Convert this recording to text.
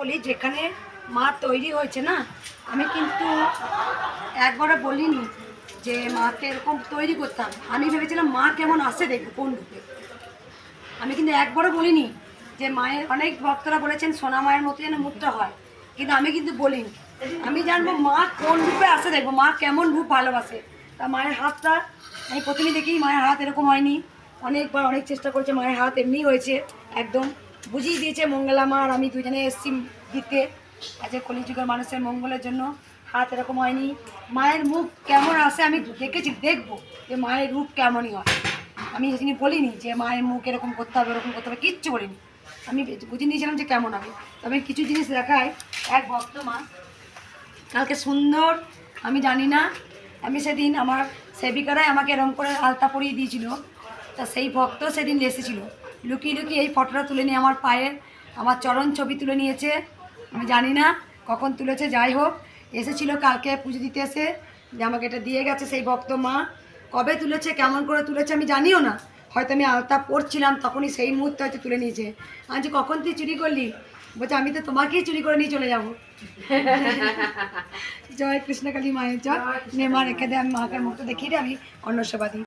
বলি, যেখানে মা তৈরি হয়েছে না, আমি কিন্তু একবারও বলিনি যে মাকে এরকম তৈরি করতাম। আমি ভেবেছিলাম মা কেমন আসে দেখবো কোন রূপে। আমি কিন্তু একবারও বলিনি যে মায়ের, অনেক ভক্তরা বলেছেন সোনা মায়ের মতো যেন মুখটা হয়, কিন্তু আমি কিন্তু বলিনি। আমি জানবো মা কোন রূপে আসে দেখবো, মা কেমন রূপ ভালোবাসে। তা মায়ের হাতটা আমি প্রথমে দেখি মায়ের হাত এরকম হয়নি, অনেকবার অনেক চেষ্টা করেছে, মায়ের হাত এমনি হয়েছে, একদম বুঝিয়ে দিয়েছে মঙ্গলা মা আর আমি দুজনে এসছি দিতে, আজকে কলিযুগের মানুষের মঙ্গলের জন্য। হাত এরকম হয়নি। মায়ের মুখ কেমন আসে আমি দেখেছি, দেখবো যে মায়ের রূপ কেমনই হয়। আমি সেদিন বলিনি যে মায়ের মুখ এরকম করতে হবে ওরকম করতে হবে, কিচ্ছু বলিনি। আমি বুঝে নিয়েছিলাম যে কেমন হবে। তবে কিছু জিনিস দেখাই। এক ভক্ত মা কালকে সুন্দর, আমি জানি না, আমি সেদিন আমার সেবিকারাই আমাকে এরকম করে আলতা পরিয়ে দিয়েছিল। তা সেই ভক্ত সেদিন এসেছিলো, লুকিয়ে লুকিয়ে এই ফটোটা তুলে নিয়ে আমার পায়ের, আমার চরণ ছবি তুলে নিয়েছে। আমি জানি না কখন তুলেছে, যাই হোক এসেছিলো কালকে পুজো দিতে এসে, যে আমাকে এটা দিয়ে গেছে সেই ভক্ত মা। কবে তুলেছে, কেমন করে তুলেছে আমি জানিও না, হয়তো আমি আলতা পরছিলাম তখনই সেই মুহূর্তে হয়তো তুলে নিয়েছে। আমি যে কখন তুই চুরি করলি, বলছে আমি তো তোমাকেই চুরি করে নিয়ে চলে যাবো। জয় কৃষ্ণকালী মায়ের জয়। নে মা রেখে দে, আমি মাকে মুখটা দেখিয়ে দিয়ে আমি অন্ন সেবা দিই।